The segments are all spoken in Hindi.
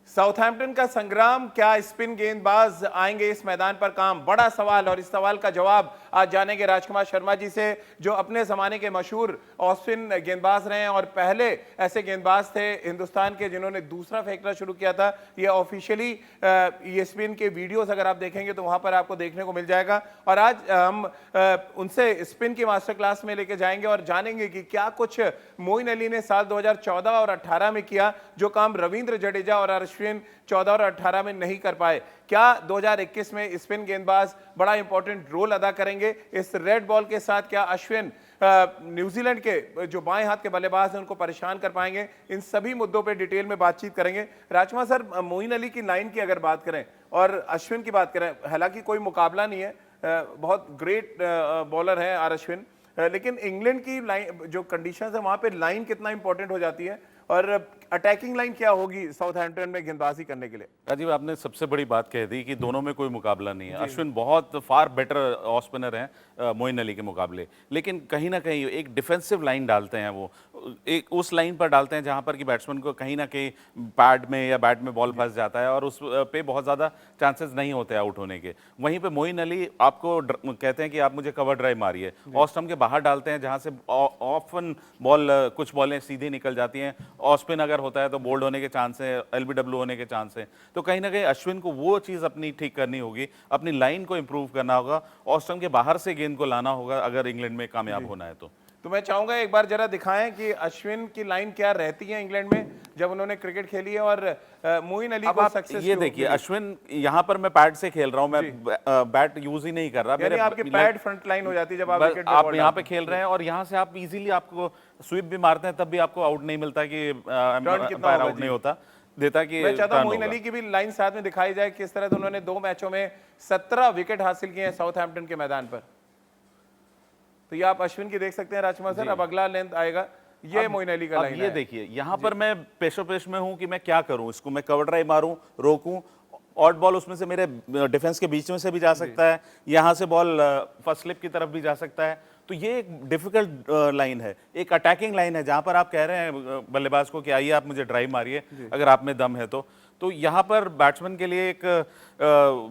साउथहैम्पटन का संग्राम, क्या स्पिन गेंदबाज आएंगे इस मैदान पर काम? बड़ा सवाल, और इस सवाल का जवाब आज जानेंगे राजकुमार शर्मा जी से, जो अपने जमाने के मशहूर ऑफ स्पिन गेंदबाज रहे हैं और पहले ऐसे गेंदबाज थे हिंदुस्तान के जिन्होंने दूसरा फेंकना शुरू किया था। ये ऑफिशियली ये स्पिन के वीडियोस अगर आप देखेंगे तो वहां पर आपको देखने को मिल जाएगा। और आज हम उनसे स्पिन की मास्टर क्लास में लेके जाएंगे और जानेंगे कि क्या कुछ मोइन अली ने साल 2014 और 18 में किया जो काम रविंद्र जडेजा और अश्विन 14 और 18 में नहीं कर पाए। क्या 2021 में स्पिन गेंदबाज बड़ा इंपॉर्टेंट रोल अदा करेंगे इस रेड बॉल के साथ? क्या अश्विन न्यूजीलैंड के जो बाएं हाथ के बल्लेबाज हैं उनको परेशान कर पाएंगे? इन सभी मुद्दों पे डिटेल में बातचीत करेंगे। राजकुमार सर, मोइन अली की लाइन की अगर बात करें और अश्विन की बात करें, हालांकि कोई मुकाबला नहीं है, बहुत ग्रेट बॉलर है आर अश्विन, लेकिन इंग्लैंड की लाइन जो कंडीशंस है वहां पे लाइन कितना इंपॉर्टेंट हो जाती है और अटैकिंग लाइन क्या होगी साउथहैम्पटन में गेंदबाजी करने के लिए? राजीव, आपने सबसे बड़ी बात कह दी कि दोनों में कोई मुकाबला नहीं है। अश्विन बहुत फार बेटर ऑफ स्पिनर हैं मोइन अली के मुकाबले, लेकिन कहीं ना कहीं एक डिफेंसिव लाइन डालते हैं वो, एक उस लाइन पर डालते हैं जहां पर कि बैट्समैन को कहीं ना कहीं पैड में या बैट में बॉल फंस जाता है और उस पे बहुत ज़्यादा चांसेस नहीं होते आउट होने के। वहीं पे मोइन अली आपको कहते हैं कि आप मुझे कवर ड्राइव मारिए, ऑफ स्टंप के बाहर डालते हैं जहां से ऑफन बॉल कुछ बॉलें सीधी निकल जाती हैं। ऑफ स्पिन अगर होता है तो बोल्ड होने के चांस है, एलबीडब्ल्यू होने के चांस है। तो कहीं ना कहीं अश्विन को वो चीज़ अपनी ठीक करनी होगी, अपनी लाइन को इंप्रूव करना होगा, ऑफ स्टंप के बाहर से गेंद को लाना होगा अगर इंग्लैंड में कामयाब होना है तो मैं चाहूंगा एक बार जरा दिखाएं कि अश्विन की लाइन क्या रहती है इंग्लैंड में जब उन्होंने क्रिकेट खेली है और मोइन अली को सक्सेस। ये देखिए अश्विन, यहाँ पर मैं पैड से खेल रहा हूँ, मैं बैट यूज ही नहीं कर रहा, मेरे आपकी पैड फ्रंट लाइन हो जाती है जब आप यहाँ पे खेल रहे हैं और यहाँ से आप इजीली आपको स्वीप भी मारते हैं तब भी आपको आउट नहीं मिलता कि अंपायर आउट नहीं होता देता कि मैं चाहता हूं मोइन अली की भी लाइन साथ में दिखाई जाए, किस तरह से उन्होंने 2 मैचों में 17 विकेट हासिल किए हैं साउथहैम्पटन के मैदान पर। तो ये आप अश्विन की देख सकते हैं राजकुमार सर। अब अगला लेंथ आएगा, ये मोइन अली का लाइन ये देखिए यहाँ पर मैं पेशो पेश में हूं कि मैं क्या करूं, इसको मैं कवर ड्राइव मारूं, रोकूं, ऑट बॉल उसमें से मेरे डिफेंस के बीच में से भी जा सकता है, यहाँ से बॉल फर्स्ट स्लिप की तरफ भी जा सकता है। तो ये एक डिफिकल्ट लाइन है, एक अटैकिंग लाइन है जहां पर आप कह रहे हैं बल्लेबाज को कि आइए आप मुझे ड्राइव मारिए अगर आप में दम है तो यहाँ पर बैट्समैन के लिए एक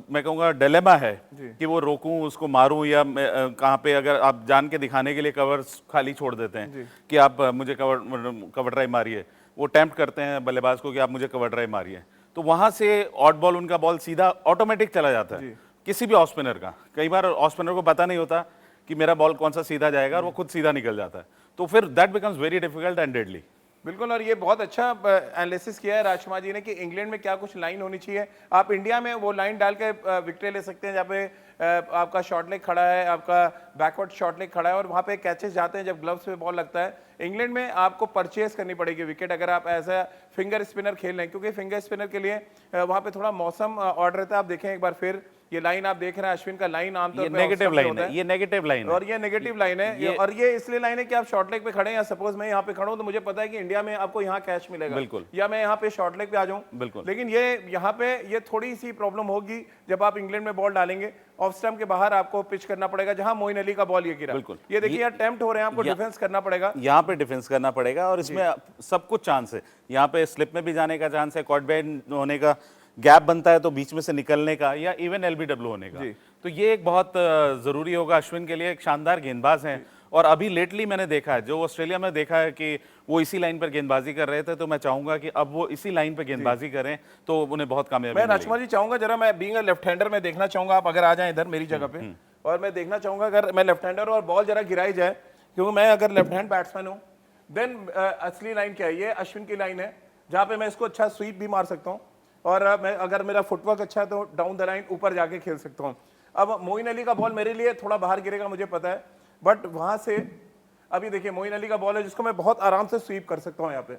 मैं कहूँगा डिलेमा है कि वो रोकूं, उसको मारूं या कहाँ पे, अगर आप जान के दिखाने के लिए कवर खाली छोड़ देते हैं कि आप मुझे कवर ड्राइव मारिए, वो टेम्प्ट करते हैं बल्लेबाज को कि आप मुझे कवर ड्राइव मारिए, तो वहां से ऑट बॉल उनका बॉल सीधा ऑटोमेटिक चला जाता है किसी भी ऑफ स्पिनर का। कई बार ऑफ स्पिनर को पता नहीं होता कि मेरा बॉल कौन सा सीधा जाएगा और वो खुद सीधा निकल जाता है, तो फिर that becomes very difficult and deadly. बिल्कुल, और ये बहुत अच्छा एनालिसिस किया है राजकुमार जी ने कि इंग्लैंड में क्या कुछ लाइन होनी चाहिए। आप इंडिया में वो लाइन डाल के विकेट ले सकते हैं जहाँ पे आपका शॉर्ट लेग खड़ा है, आपका बैकवर्ड शॉर्ट लेग खड़ा है और वहाँ पे कैचेस जाते हैं जब ग्लव्स पे बॉल लगता है। इंग्लैंड में आपको परचेस करनी पड़ेगी विकेट अगर आप एज ए फिंगर स्पिनर खेल रहे हैं, क्योंकि फिंगर स्पिनर के लिए वहाँ पे थोड़ा मौसम ऑर्डर रहता है। आप देखें एक बार फिर, ये लाइन आप देख रहे हैं अश्विन का लाइन आमतौर पर नेगेटिव लाइन है, ये नेगेटिव लाइन है और ये नेगेटिव लाइन है और ये इसलिए लाइन है कि आप शॉर्ट लेग पे खड़े हैं, या सपोज मैं यहाँ पे खड़ा हूं तो मुझे पता है कि इंडिया में आपको यहाँ कैच मिलेगा, बिल्कुल, या मैं यहाँ पे शॉर्ट लेग पे आ जाऊं, बिल्कुल। लेकिन ये यहाँ पे ये थोड़ी सी प्रॉब्लम होगी जब आप इंग्लैंड में बॉल डालेंगे, ऑफ स्टंप के बाहर आपको पिच करना पड़ेगा जहां मोइन अली का बॉल ये गिरा। बिल्कुल, ये देखिए अटेम्प्ट हो रहे हैं, आपको डिफेंस करना पड़ेगा, यहाँ पे डिफेंस करना पड़ेगा और इसमें सब कुछ चांस है। यहाँ पे स्लिप में भी जाने का चांस है, कॉट बैन होने का, गैप बनता है तो बीच में से निकलने का, या इवन एलबीडब्ल्यू होने का। तो ये एक बहुत जरूरी होगा अश्विन के लिए। एक शानदार गेंदबाज हैं और अभी लेटली मैंने देखा है, जो ऑस्ट्रेलिया में देखा है कि वो इसी लाइन पर गेंदबाजी कर रहे थे, तो मैं चाहूंगा कि अब वो इसी लाइन पर गेंदबाजी करें तो उन्हें बहुत कामयाबी। मैं राजकुमार जी चाहूंगा जरा, मैं बीइंग अ लेफ्ट हैंडर मैं देखना चाहूंगा, आप अगर आ जाए इधर मेरी जगह पे, और मैं देखना चाहूंगा अगर मैं लेफ्ट हैंडर और बॉल जरा गिराई जाए, क्योंकि मैं अगर लेफ्ट हैंड बैट्समैन हूँ, देन असली लाइन क्या है? ये अश्विन की लाइन है जहाँ पे मैं इसको अच्छा स्वीप भी मार सकता हूँ और मैं अगर मेरा फुटवर्क अच्छा है तो डाउन द लाइन ऊपर जाके खेल सकता हूँ। अब मोइन अली का बॉल मेरे लिए थोड़ा बाहर गिरेगा मुझे पता है, बट वहां से अभी देखिए मोइन अली का बॉल है जिसको मैं बहुत आराम से स्वीप कर सकता हूँ यहाँ पे।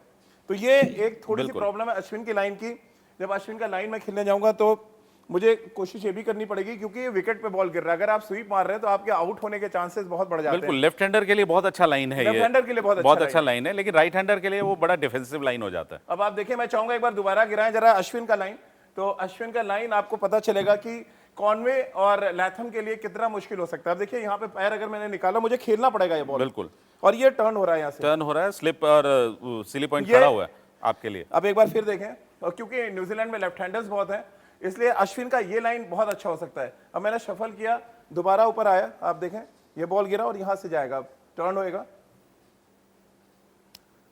तो ये एक थोड़ी सी प्रॉब्लम है अश्विन की लाइन की। जब अश्विन का लाइन में खेलने जाऊंगा तो मुझे कोशिश ये भी करनी पड़ेगी, क्योंकि ये विकेट पे बॉल गिर रहा है, अगर आप स्वीप मार रहे हैं तो आपके आउट होने के चांसेस बहुत बढ़ जाते हैं। बिल्कुल, लेफ्ट हैंडर के लिए बहुत अच्छा लाइन है, लेफ्ट हैंडर के लिए बहुत अच्छा लाइन है, लेकिन राइट हैंडर के लिए वो बड़ा डिफेंसिव लाइन हो जाता है। अब आप देखिए, मैं चाहूंगा एक बार दोबारा गिराएं जरा अश्विन का लाइन, तो अश्विन का लाइन आपको पता चलेगा कि कॉनवे और लैथम के लिए कितना मुश्किल हो सकता है। अब देखिए यहाँ पे पैर अगर मैंने निकाला, मुझे खेलना पड़ेगा ये बॉल, बिल्कुल, और ये टर्न हो रहा है, यहाँ से टर्न हो रहा है, स्लिप और सिली पॉइंट खड़ा हुआ है आपके लिए। अब एक बार फिर देखें, और क्योंकि न्यूजीलैंड में लेफ्ट हैंडर्स बहुत हैं, इसलिए अश्विन का ये लाइन बहुत अच्छा हो सकता है। अब मैंने शफल किया, दोबारा ऊपर आया, आप देखें ये बॉल गिरा और यहां से जाएगा, टर्न होएगा,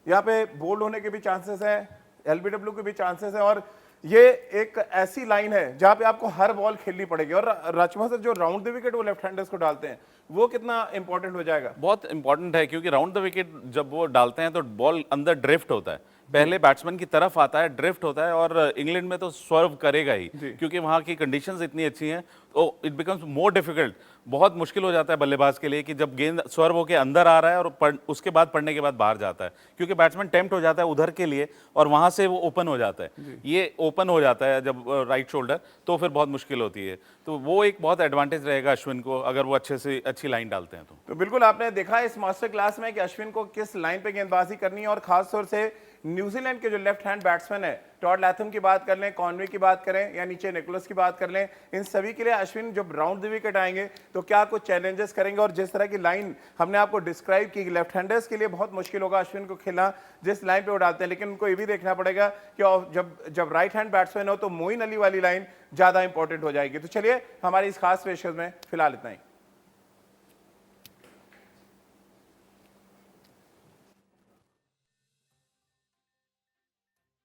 यहाँ पे बोल्ड होने के भी चांसेस हैं, एलबीडब्ल्यू के भी चांसेस हैं, और ये एक ऐसी लाइन है जहां पे आपको हर बॉल खेलनी पड़ेगी। और राजकुमार सर, जो राउंड द विकेट वो लेफ्ट हैंडर्स को डालते हैं, वो कितना इंपॉर्टेंट हो जाएगा? बहुत इंपॉर्टेंट है, क्योंकि राउंड द विकेट जब वो डालते हैं तो बॉल अंदर ड्रिफ्ट होता है, पहले बैट्समैन की तरफ आता है, ड्रिफ्ट होता है, और इंग्लैंड में तो स्वर्व करेगा ही, क्योंकि वहां की कंडीशंस इतनी अच्छी हैं, तो इट बिकम्स मोर डिफिकल्ट। बहुत मुश्किल हो जाता है बल्लेबाज के लिए कि जब गेंद स्वर्व होकर अंदर आ रहा है और उसके बाद पड़ने के बाद बाहर जाता है, क्योंकि बैट्समैन टेम्प्ट हो जाता है उधर के लिए और वहां से वो ओपन हो जाता है। ये ओपन हो जाता है जब राइट शोल्डर, तो फिर बहुत मुश्किल होती है। तो वो एक बहुत एडवांटेज रहेगा अश्विन को, अगर वो अच्छे से अच्छी लाइन डालते हैं तो बिल्कुल आपने देखा इस मास्टर क्लास में कि अश्विन को किस लाइन पे गेंदबाजी करनी है, और खासतौर से न्यूजीलैंड के जो लेफ्ट हैंड बैट्समैन है, टॉड लैथम की बात कर लें, कॉनवे की बात करें या नीचे निकोलस की बात कर लें, इन सभी के लिए अश्विन जब राउंड द विकेट आएंगे तो क्या कुछ चैलेंजेस करेंगे। और जिस तरह की लाइन हमने आपको डिस्क्राइब की, लेफ्ट हैंडर्स के लिए बहुत मुश्किल होगा अश्विन को खेलना जिस लाइन पे वो डालते हैं, लेकिन उनको ये भी देखना पड़ेगा कि जब राइट हैंड बैट्समैन हो तो मोइन अली वाली लाइन ज्यादा इंपॉर्टेंट हो जाएगी। तो चलिए हमारी इस खास पेशकश में फिलहाल इतना ही।